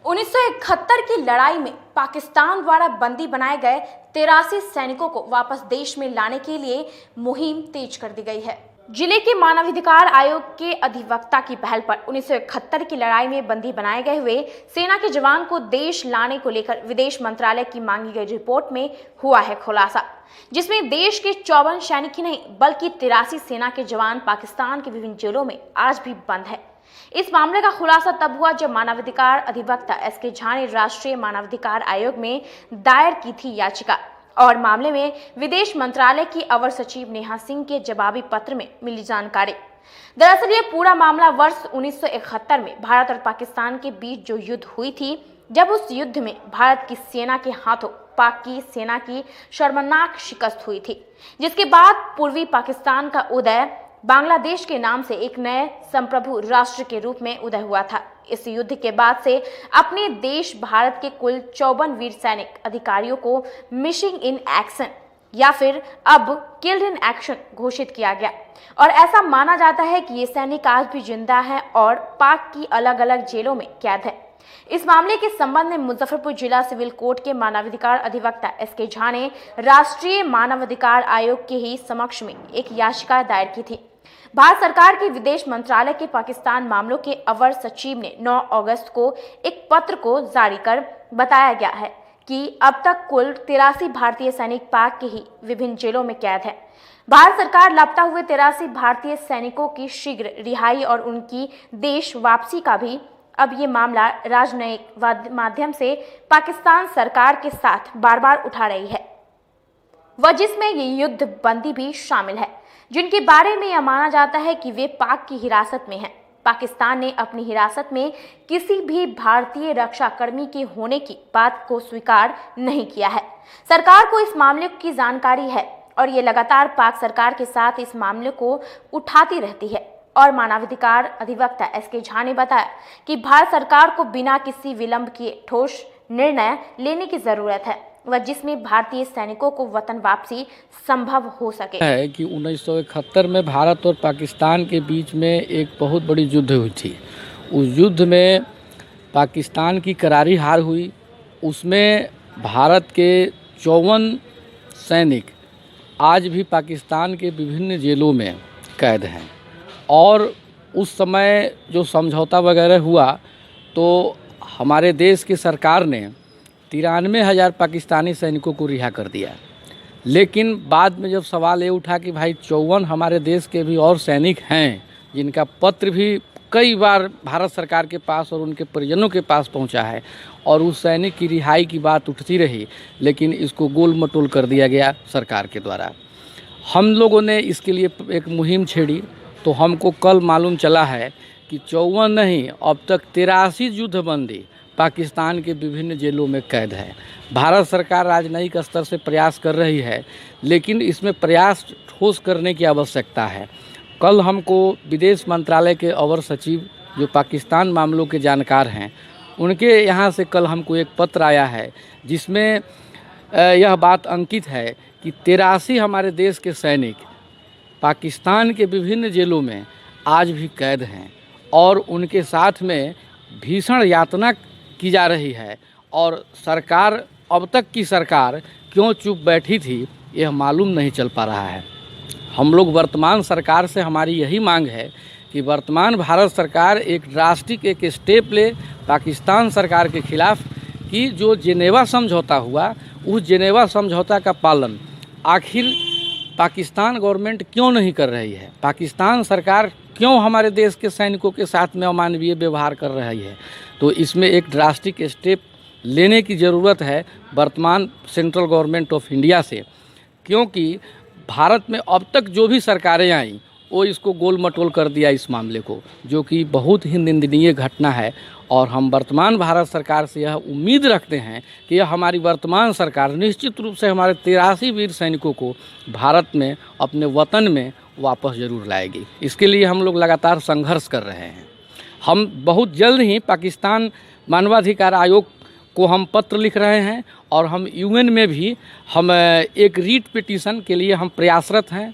1971 की लड़ाई में पाकिस्तान द्वारा बंदी बनाए गए 83 सैनिकों को वापस देश में लाने के लिए मुहिम तेज कर दी गई है। जिले के मानवाधिकार आयोग के अधिवक्ता की पहल पर 1971 की लड़ाई में बंदी बनाए गए हुए सेना के जवान को देश लाने को लेकर विदेश मंत्रालय की मांगी गई रिपोर्ट में हुआ है खुलासा, जिसमें देश के 54 सैनिक ही नहीं बल्कि 83 सेना के जवान पाकिस्तान के विभिन्न जेलों में आज भी बंद है। इस मामले का खुलासा तब हुआ जब मानवाधिकार अधिवक्ता एसके झा ने राष्ट्रीय मानवाधिकार आयोग में दायर की थी याचिका और मामले में विदेश मंत्रालय की अवर सचिव नेहा सिंह के जवाबी पत्र में मिली जानकारी। दरअसल ये पूरा मामला वर्ष 1971 में भारत और पाकिस्तान के बीच जो युद्ध हुई थी, जब उस युद्ध में भारत की सेना के हाथों पाक की सेना की शर्मनाक शिकस्त हुई थी, जिसके बाद पूर्वी पाकिस्तान का उदय बांग्लादेश के नाम से एक नए संप्रभु राष्ट्र के रूप में उदय हुआ था। इस युद्ध के बाद से अपने देश भारत के कुल 54 वीर सैनिक अधिकारियों को मिसिंग इन एक्शन या फिर अब किल्ड इन एक्शन घोषित किया गया और ऐसा माना जाता है कि ये सैनिक आज भी जिंदा हैं और पाक की अलग अलग जेलों में कैद है। इस मामले के संबंध में मुजफ्फरपुर जिला सिविल कोर्ट के मानवाधिकार अधिवक्ता एसके झा ने राष्ट्रीय मानवाधिकार आयोग के ही समक्ष में एक याचिका दायर की थी। भारत सरकार के विदेश मंत्रालय के पाकिस्तान मामलों के अवर सचिव ने 9 अगस्त को एक पत्र को जारी कर बताया गया है कि अब तक कुल 83 भारतीय सैनिक पाक के ही विभिन्न जेलों में कैद है। भारत सरकार लापता हुए 83 भारतीय सैनिकों की शीघ्र रिहाई और उनकी देश वापसी का भी अब ये मामला राजनयिक माध्यम से पाकिस्तान सरकार के साथ बार बार उठा रही है, वह जिसमें ये युद्ध बंदी भी शामिल है, जिनके बारे में यह माना जाता है कि वे पाक की हिरासत में हैं। पाकिस्तान ने अपनी हिरासत में किसी भी भारतीय रक्षा कर्मी के होने की बात को स्वीकार नहीं किया है। सरकार को इस मामले की जानकारी है और ये लगातार पाक सरकार के साथ इस मामले को उठाती रहती है। और मानवाधिकार अधिवक्ता एसके झा ने बताया कि भारत सरकार को बिना किसी विलंब किए ठोस निर्णय लेने की जरूरत है, वह जिसमें भारतीय सैनिकों को वतन वापसी संभव हो सके। है कि 1971 में भारत और पाकिस्तान के बीच में एक बहुत बड़ी युद्ध हुई थी। उस युद्ध में पाकिस्तान की करारी हार हुई। उसमें भारत के 54 सैनिक आज भी पाकिस्तान के विभिन्न जेलों में कैद हैं और उस समय जो समझौता वगैरह हुआ तो हमारे देश की सरकार ने 93,000 पाकिस्तानी सैनिकों को रिहा कर दिया। लेकिन बाद में जब सवाल ये उठा कि भाई 54 हमारे देश के भी और सैनिक हैं जिनका पत्र भी कई बार भारत सरकार के पास और उनके परिजनों के पास पहुंचा है और उस सैनिक की रिहाई की बात उठती रही, लेकिन इसको गोल मटोल कर दिया गया सरकार के द्वारा। हम लोगों ने इसके लिए एक मुहिम छेड़ी तो हमको कल मालूम चला है कि 54 नहीं, अब तक 83 युद्धबंदी पाकिस्तान के विभिन्न जेलों में कैद है। भारत सरकार राजनयिक स्तर से प्रयास कर रही है, लेकिन इसमें प्रयास ठोस करने की आवश्यकता है। कल हमको विदेश मंत्रालय के अवर सचिव जो पाकिस्तान मामलों के जानकार हैं, उनके यहाँ से कल हमको एक पत्र आया है जिसमें यह बात अंकित है कि 83 हमारे देश के सैनिक पाकिस्तान के विभिन्न जेलों में आज भी कैद हैं और उनके साथ में भीषण यातना की जा रही है और सरकार, अब तक की सरकार क्यों चुप बैठी थी यह मालूम नहीं चल पा रहा है। हम लोग वर्तमान सरकार से हमारी यही मांग है कि वर्तमान भारत सरकार एक ड्रास्टिक एक स्टेप ले पाकिस्तान सरकार के खिलाफ कि जो जेनेवा समझौता हुआ उस जेनेवा समझौता का पालन आखिर पाकिस्तान गवर्नमेंट क्यों नहीं कर रही है, पाकिस्तान सरकार क्यों हमारे देश के सैनिकों के साथ में अमानवीय व्यवहार कर रही है। तो इसमें एक ड्रास्टिक स्टेप लेने की ज़रूरत है वर्तमान सेंट्रल गवर्नमेंट ऑफ इंडिया से, क्योंकि भारत में अब तक जो भी सरकारें आईं वो इसको गोल मटोल कर दिया इस मामले को, जो कि बहुत ही निंदनीय घटना है। और हम वर्तमान भारत सरकार से यह उम्मीद रखते हैं कि यह हमारी वर्तमान सरकार निश्चित रूप से हमारे 83 वीर सैनिकों को भारत में अपने वतन में वापस जरूर लाएगी। इसके लिए हम लोग लगातार संघर्ष कर रहे हैं। हम बहुत जल्द ही पाकिस्तान मानवाधिकार आयोग को हम पत्र लिख रहे हैं और हम यूएन में भी हम एक रीट पिटीशन के लिए हम प्रयासरत हैं